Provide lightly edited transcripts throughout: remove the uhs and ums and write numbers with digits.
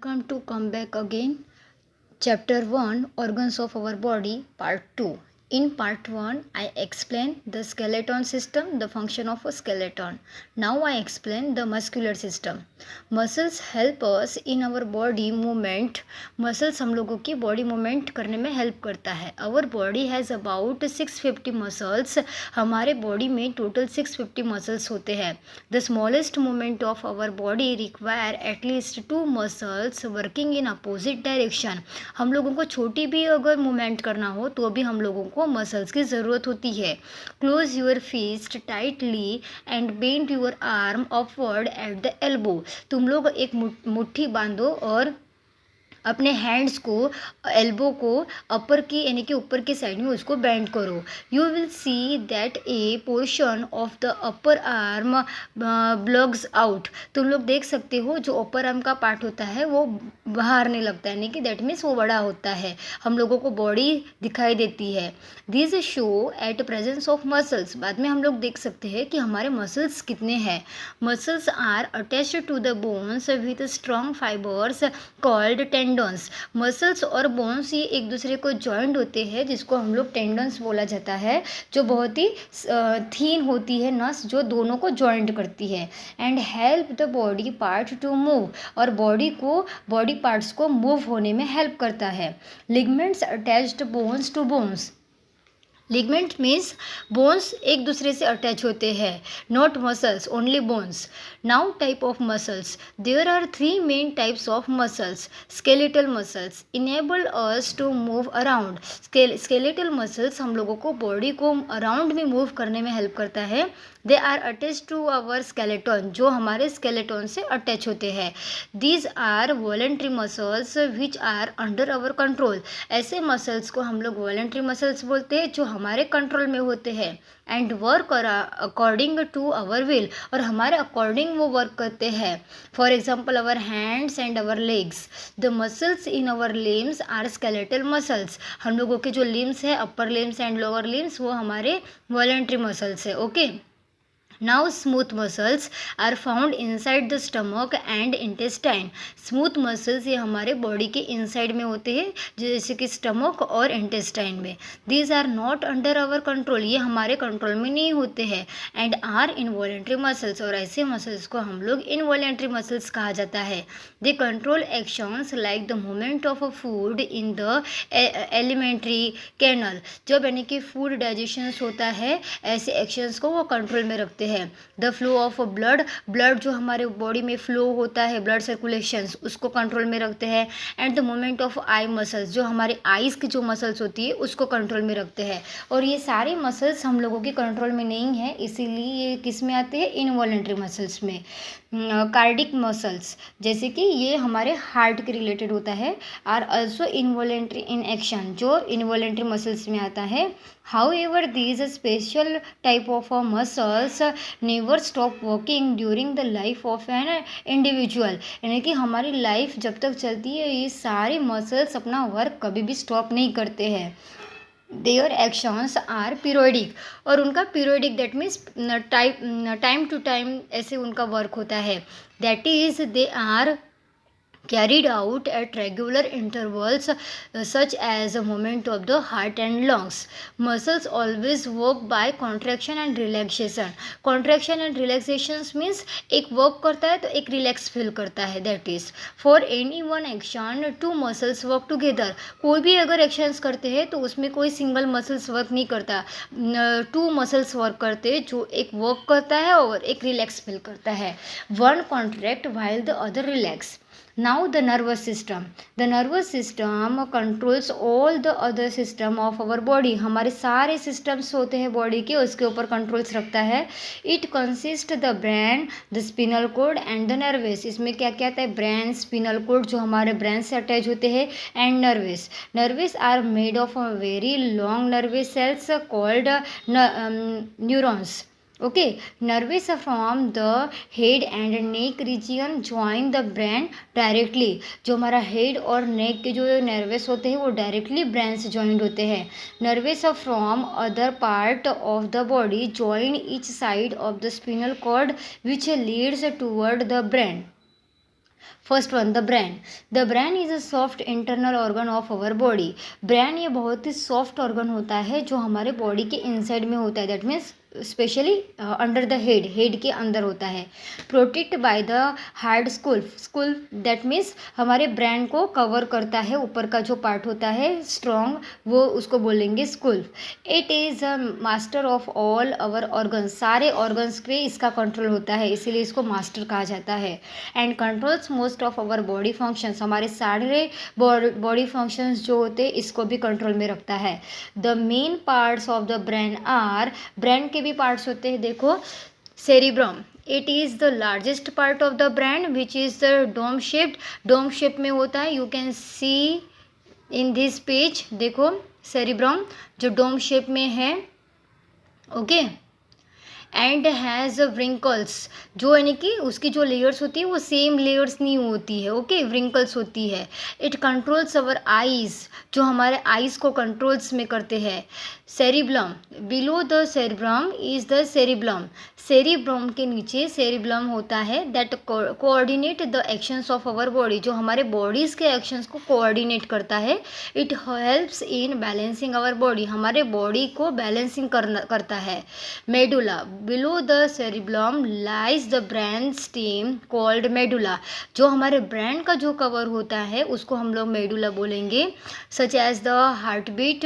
welcome to come back again. Chapter 1 Organs of our body, Part 2. In Part 1, I explained the skeleton system, the function of a skeleton. Now I explain the muscular system. Muscles help us in our body movement. Muscles हम लोगों की body movement करने में help करता है. Our body has about 650 muscles. हमारे body में total 650 muscles होते हैं. The smallest movement of our body require at least 2 muscles working in opposite direction. हम लोगों को छोटी भी अगर मूवमेंट करना हो तो भी हम लोगों को मसल्स की ज़रूरत होती है. Close your fist tightly and bend your arm upward at the elbow. तुम लोग एक मुट्ठी बांधो और अपने हैंड्स को एल्बो को अपर की यानी कि ऊपर की साइड में उसको बेंड करो. You will see that A portion of the upper arm blogs out. तुम लोग देख सकते हो जो अपर आर्म का पार्ट होता है वो बाहर नहीं लगता है, यानी कि दैट मीन्स वो बड़ा होता है, हम लोगों को बॉडी दिखाई देती है. This show at presence of muscles. बाद में हम लोग देख सकते हैं कि हमारे मसल्स कितने हैं. Muscles are attached to the bones with strong fibres called tendons. Muscles और बोन्स ये एक दूसरे को जॉइंट होते हैं जिसको हम लोग टेंडन्स बोला जाता है, जो बहुत ही थीन होती है नस जो दोनों को जॉइंट करती है. And help the body part to move. और बॉडी पार्ट्स को मूव होने में हेल्प करता है. Ligaments attached bones to bones. Ligament means bones एक दूसरे से अटैच होते हैं, not muscles, only bones. Now type of muscles. There are 3 main types of muscles. Skeletal muscles enable us to move around. Skeletal muscles हम लोगों को body को around में मूव करने में हेल्प करता है. They are attach to our skeleton, जो हमारे स्केलेटन से अटैच होते हैं. These are voluntary muscles which are under our control. ऐसे मसल्स को हम लोग वॉलेंट्री मसल्स बोलते हैं जो हमारे कंट्रोल में होते हैं. And work according to our will. और हमारे अकॉर्डिंग वो वर्क करते हैं. For example our hands and our legs. The muscles in our limbs are skeletal muscles. हम लोगों के जो लिम्स है, upper limbs and lower limbs, वो हमारे वॉलेंट्री मसल्स है. Okay. Now smooth muscles are found inside the stomach and intestine. Smooth muscles ये हमारे बॉडी के इनसाइड में होते हैं, जैसे कि स्टमक और इंटेस्टाइन में. These are not under our control. ये हमारे कंट्रोल में नहीं होते हैं. And are involuntary muscles. और ऐसे मसल्स को हम लोग इनवॉलेंट्री मसल्स कहा जाता है. They control actions like the movement of a food in the alimentary canal. जब यानी कि फूड डाइजेशन होता है, ऐसे एक्शंस को वो कंट्रोल में रखते हैं. द फ्लो ऑफ ब्लड जो हमारे बॉडी में फ्लो होता है, ब्लड सर्कुलेशन, उसको कंट्रोल में रखते हैं. And the movement of eye muscles, जो हमारे आईज की जो मसल्स होती है उसको कंट्रोल में रखते हैं. और ये सारे मसल्स हम लोगों के कंट्रोल में नहीं है, इसीलिए ये किस में आते हैं, इनवॉलेंट्री मसल्स में. कार्डिक मसल्स, जैसे कि ये हमारे हार्ट के रिलेटेड होता है, are also involuntary in action, जो इनवॉलेंट्री मसल्स में आता है. However, these special type of muscles never stop working during the life of an individual. यानी कि हमारी लाइफ जब तक चलती है ये सारे मसल्स अपना वर्क कभी भी स्टॉप नहीं करते हैं. Their actions are periodic. और उनका periodic that means time to time ऐसे उनका वर्क होता है. That is they are carried out at regular intervals such as a movement of the heart and lungs. Muscles always work by contraction and relaxation. Contraction and relaxation means एक work करता है तो एक relax feel करता है. That is for any one action two muscles work together. कोई भी अगर actions करते हैं तो उसमें कोई single muscles work नहीं करता, 2 muscles work करते हैं, जो एक work करता है और एक relax feel करता है. One contract while the other relax. Now the nervous system. The nervous system controls all the other system of our body. हमारे सारे systems होते हैं बॉडी के, उसके ऊपर controls रखता है. It consists the brain, the spinal cord and the nervous. इसमें क्या क्या आता है, brain, spinal cord जो हमारे brain से attach होते हैं, and nervous. Nervous are made of a very long nervous cells called neurons. Okay, nervous from the head and neck region join the brain directly. जो हमारा हेड और नेक के जो नर्वस होते हैं वो डायरेक्टली ब्रेन से जॉइंट होते हैं. Nerves from other part of the body join each side of the spinal cord which leads toward the brain. First one, the brain. The brain is a soft internal organ of our body. Brain ये बहुत ही soft organ होता है जो हमारे body के inside में होता है. That means specially under the head के अंदर होता है. Protect by the hard skull that means हमारे ब्रेन को कवर करता है. ऊपर का जो पार्ट होता है स्ट्रॉन्ग, वो उसको बोलेंगे skull. It is a master of all our organs. सारे ऑर्गन्स पे इसका कंट्रोल होता है, इसीलिए इसको मास्टर कहा जाता है. And controls most of our body functions. हमारे सारे बॉडी फंक्शंस जो होते हैं इसको भी कंट्रोल में रखता है. The main parts of the brain are. Brain के भी पार्ट्स होते हैं, देखो. Cerebrum, it is the largest part of the brain which is the dome shaped. Dome shape में होता है. You can see in this page, देखो cerebrum जो डोम शेप में है. ओके. एंड हैज़ व्रिंकल्स, जो यानी कि उसकी जो लेयर्स होती है वो सेम लेयर्स नहीं होती है. ओके, व्रिंकल्स होती है. इट कंट्रोल्स अवर आइज़, जो हमारे आइज़ को कंट्रोल्स में करते हैं. Cerebellum, below the cerebrum is the cerebellum. Cerebrum के नीचे सेरिब्लम होता है. That coordinate the actions of our body, जो हमारे बॉडीज़ के एक्शंस को कोऑर्डिनेट करता है. It helps in balancing our body, हमारे बॉडी को बैलेंसिंग करता है. Medulla, below the cerebellum lies the brain stem called medulla. जो हमारे ब्रेन का जो कवर होता है उसको हम लोग मेडुला बोलेंगे. Such as the heart beat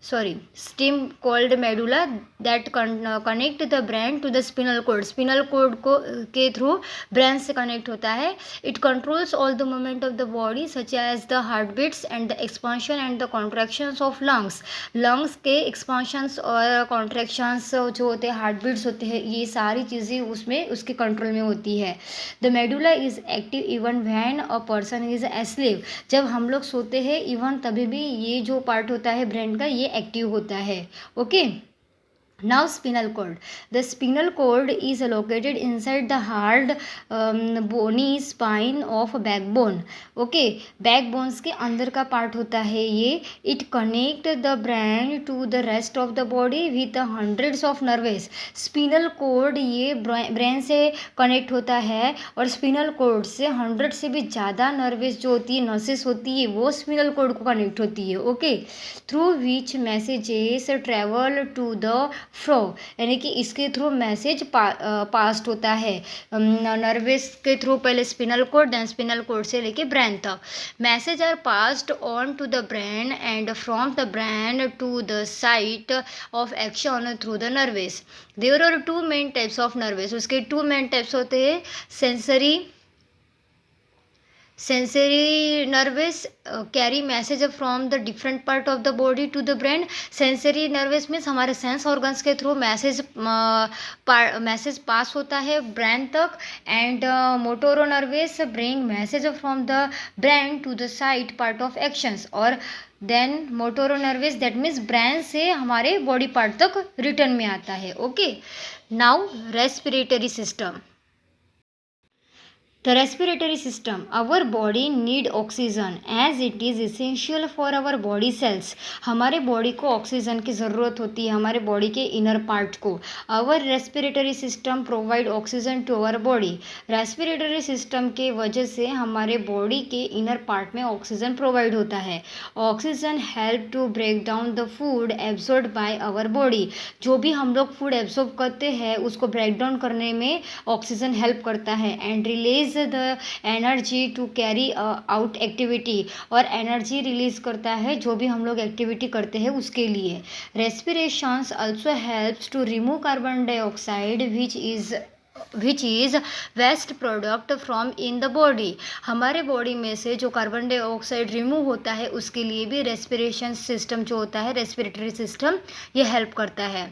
stem called medulla that connect the brain to the spinal cord. Spinal cord को के थ्रू ब्रेन से कनेक्ट होता है. It controls all the movement of the body such as the heart beats and the expansion and the contractions of lungs. Lungs के expansions और contractions जो होते हैं, हार्ट बीट्स होते हैं, ये सारी चीज़ें उसमें उसके कंट्रोल में होती है. The medulla is active even when a person is asleep. जब हम लोग सोते हैं इवन तभी भी ये जो पार्ट होता है ब्रेन का ये एक्टिव होता है. Okay. Now spinal cord. The spinal cord is located inside the hard bony spine of backbone. Okay, backbones के अंदर का पार्ट होता है ये. It connect the brain to the rest of the body with hundreds of nerves. Spinal cord ये brain से connect होता है और स्पिनल कोड से 100 से भी ज़्यादा नर्वेस जो होती है, नर्सेस होती है, वो स्पिनल कोड को कनेक्ट होती है. Okay, through which messages travel to the flow, यानी कि इसके थ्रू मैसेज पास्ट होता है. नर्वस के थ्रू पहले spinal cord, then spinal cord से लेके ब्रेन तक. Message are passed on to the brain and from the brain to the site of action through the nerves. There are two main types of nerves. उसके two main types होते हैं. Sensory nervous carry message from the different part of the body to the brain. Sensory nervous means हमारे sense organs के through message pass होता है brain तक. And motor nerves bring message from the brain to the side part of actions. और then motor nerves that means brain से हमारे body part तक return में आता है. Okay. Now respiratory system. The respiratory system. Our body need oxygen as it is essential for our body cells. हमारे body को oxygen की ज़रूरत होती है, हमारे बॉडी के इनर पार्ट को. Our respiratory system provide oxygen to our body. Respiratory system के वजह से हमारे बॉडी के इनर पार्ट में ऑक्सीजन प्रोवाइड होता है. Oxygen help to break down the food absorb by our body. जो भी हम लोग फूड एब्सॉर्ब करते हैं उसको ब्रेक डाउन करने में ऑक्सीजन हेल्प करता है. And release the energy to carry out activity. और एनर्जी रिलीज करता है जो भी हम लोग एक्टिविटी करते हैं उसके लिए. Respirations also helps to remove carbon dioxide which is waste product from in the body. हमारे बॉडी में से जो कार्बन डाइऑक्साइड रिमूव होता है उसके लिए भी रेस्पिरेशन सिस्टम जो होता है, रेस्पिरेटरी सिस्टम, ये हेल्प करता है.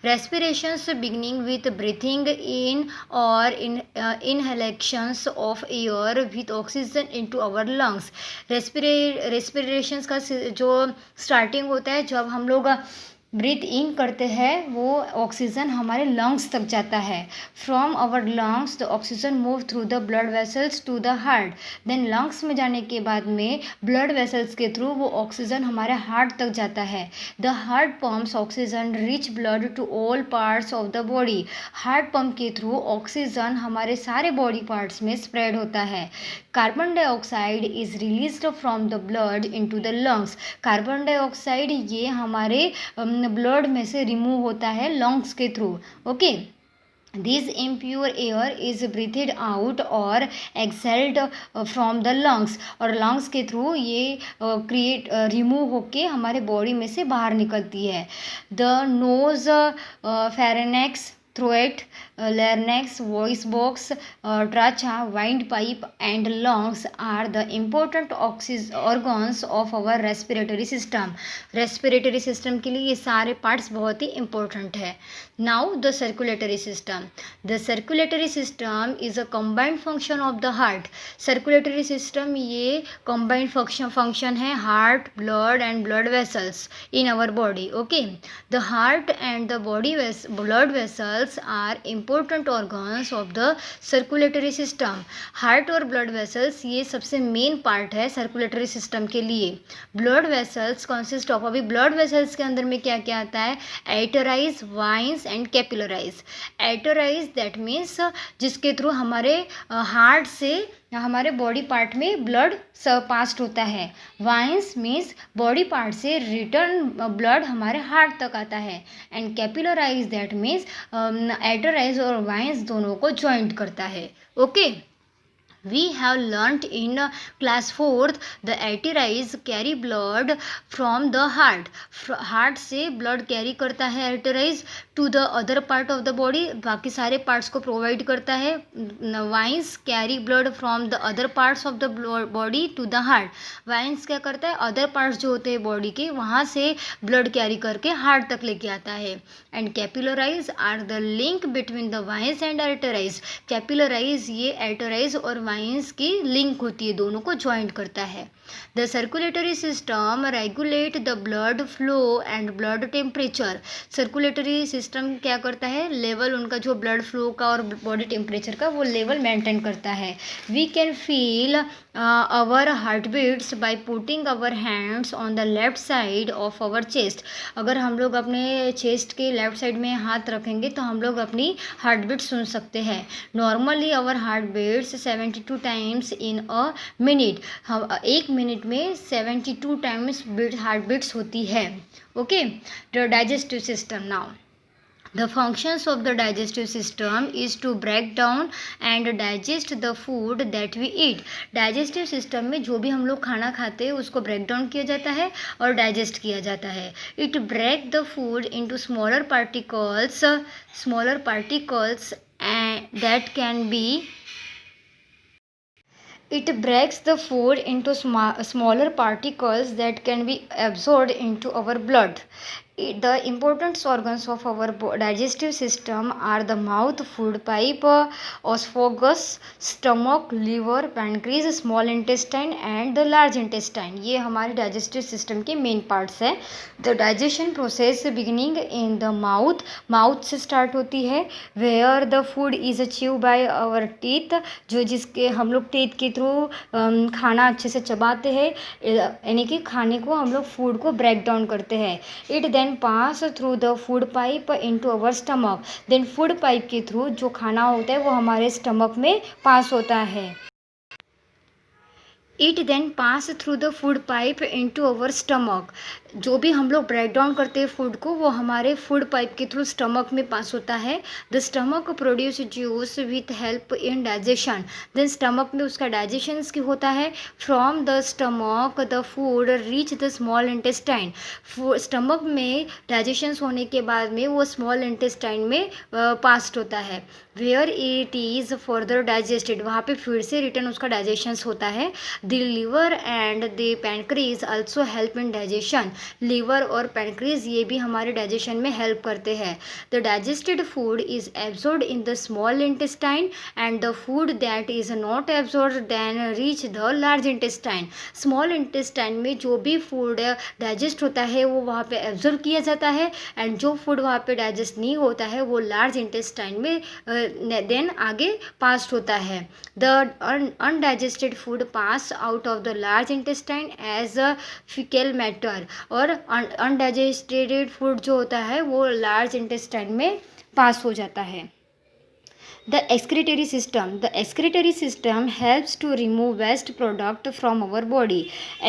Respirations beginning with breathing in और inhalations of air with oxygen into our lungs. Respirations का जो स्टार्टिंग होता है जब हम लोग ब्रीथ इन करते हैं वो ऑक्सीजन हमारे लंग्स तक जाता है. From our lungs the oxygen move through the blood vessels to the heart. Then lungs में जाने के बाद में ब्लड वेसल्स के थ्रू वो ऑक्सीजन हमारे हार्ट तक जाता है. The heart pumps oxygen rich blood to all parts of the body. Heart pump के थ्रू ऑक्सीजन हमारे सारे बॉडी पार्ट्स में स्प्रेड होता है. Carbon dioxide is released from the blood into the lungs. Carbon dioxide ये हमारे ब्लड में से रिमूव होता है लंग्स के through. Okay, this impure air is breathed out और एक्सहेल्ड फ्रॉम द लंग्स. और लंग्स के थ्रू ये रिमूव होके हमारे बॉडी में से बाहर निकलती है. The nose, pharynx, throat, larynx, voice box, trachea, windpipe and lungs are the important organs of our respiratory system. Respiratory system के लिए ये सारे parts बहुत ही important है. Now the circulatory system. The circulatory system is a combined function of the heart. Circulatory system ये combined function है heart, blood and blood vessels in our body. Okay, the heart and the blood vessels are important organs of the circulatory system. Heart और blood vessels ये सबसे main part है circulatory system के लिए. Blood vessels consist of, अभी blood vessels के अंदर में क्या क्या आता है? एटराइज, वाइन्स एंड कैपिलराइज. एटराइज दैट मीन्स जिसके थ्रू हमारे हार्ट से हमारे बॉडी पार्ट में ब्लड पास्ट होता है. वाइन्स मीन्स बॉडी पार्ट से रिटर्न ब्लड हमारे हार्ट तक आता है. एंड कैपिलराइज दैट मीन्स एटराइज और वाइन्स दोनों को ज्वाइंट करता है. Okay, we have learnt in class 4th the arteries carry blood from the heart. Heart से ब्लड कैरी करता है arteries to the other part of the body, बाकी सारे पार्ट्स को प्रोवाइड करता है. Veins carry blood from the other parts of the body to the heart. Veins क्या करता है? अदर पार्ट्स जो होते हैं बॉडी के वहाँ से ब्लड कैरी करके हार्ट तक लेके आता है. And capillaries are the link between the veins and arteries. Capillaries ये arteries और वाइन्स की लिंक होती है, दोनों को ज्वाइंट करता है. The circulatory system regulate the blood flow and blood temperature. Circulatory system क्या करता है? लेवल उनका जो ब्लड फ्लो का और बॉडी टेम्परेचर का वो लेवल मेंटेन करता है. We can feel our heart beats by putting our hands on the left side of our chest. अगर हम लोग अपने चेस्ट के लेफ्ट साइड में हाथ रखेंगे तो हम लोग अपनी हार्ट बीट सुन सकते हैं. Normally our heart beats 72 times in a minute. हम एक मिनट में 72 टाइम्स हार्ट बीट्स होती है. Okay, the digestive system. Now the functions of the digestive system is to break down and digest the food that we eat. digestive system में जो भी हम लोग खाना खाते हैं उसको break down किया जाता है और digest किया जाता है. it break the food into smaller particles and that can be It breaks the food into smaller particles that can be absorbed into our blood. The important organs of our digestive system are the mouth, food pipe, esophagus, stomach, liver, pancreas, small intestine and the large intestine. ये हमारे digestive system के main parts है. The digestion process beginning in the mouth से start होती है. Where the food is chewed by our teeth, जो जिसके हम लोग teeth के थ्रू खाना अच्छे से चबाते हैं, यानी कि खाने को हम लोग फूड को ब्रेक डाउन करते हैं. It then pass through the food pipe into our stomach. Then food pipe के थ्रू जो खाना होता है वो हमारे स्टमक में पास होता है. It then pass through the food pipe into our stomach. जो भी हम लोग ब्रेक डाउन करते हैं फूड को वो हमारे फूड पाइप के थ्रू स्टमक में पास होता है. The stomach produce juice with help in digestion. Then stomach में उसका डाइजेशन की होता है. From the stomach the food reach the small intestine. Stomach में डाइजेशन होने के बाद में वो स्मॉल इंटेस्टाइन में पास होता है. Where it is further digested, वहाँ पे फिर से रिटर्न उसका डाइजेशन होता है. The liver and the pancreas also help in digestion. Liver और पैनक्रीज ये भी हमारे डाइजेशन में हेल्प करते हैं। The digested food is absorbed in the small intestine and the food that is not absorbed then reach the large intestine. Small intestine में जो भी फूड डाइजेस्ट होता है वो वहाँ पे एब्जॉर्ब किया जाता है, एंड जो फूड वहाँ पे डाइजेस्ट नहीं होता है वो लार्ज इंटेस्टाइन में देन आगे पास होता है। The undigested food pass out of the large intestine as a faecal matter. और अनडाइजेस्टेड फूड जो होता है वो लार्ज इंटेस्टाइन में पास हो जाता है। The excretory system helps to remove waste product from our body.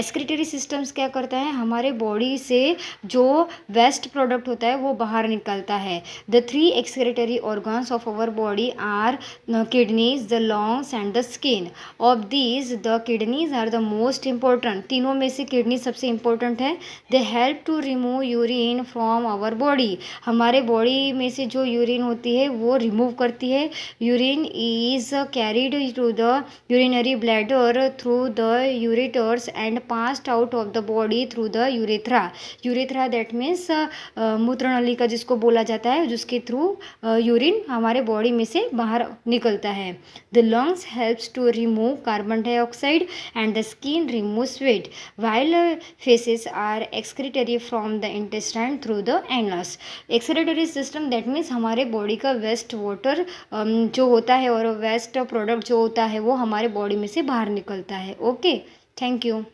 Excretory systems क्या करता है, हमारे बॉडी से जो वेस्ट प्रोडक्ट होता है वो बाहर निकलता है। The three excretory organs of our body are the kidneys, the lungs and the skin. Of these, the kidneys are the most important. तीनों में से किडनी सबसे इम्पोर्टेंट है। They help to remove urine from our body. हमारे body में से जो urine होती है वो रिमूव करती है। Urine is carried to the urinary bladder through the ureters and passed out of the body through the urethra. Urethra that means मूत्र नली का जिसको बोला जाता है, जिसके थ्रू यूरिन हमारे बॉडी में से बाहर निकलता है। The lungs helps to remove carbon dioxide and the skin removes sweat, while feces are excretory from the intestine through the anus. Excretory system that means हमारे बॉडी का वेस्ट वाटर जो होता है और वेस्ट प्रोडक्ट जो होता है वो हमारे बॉडी में से बाहर निकलता है। Okay, thank you.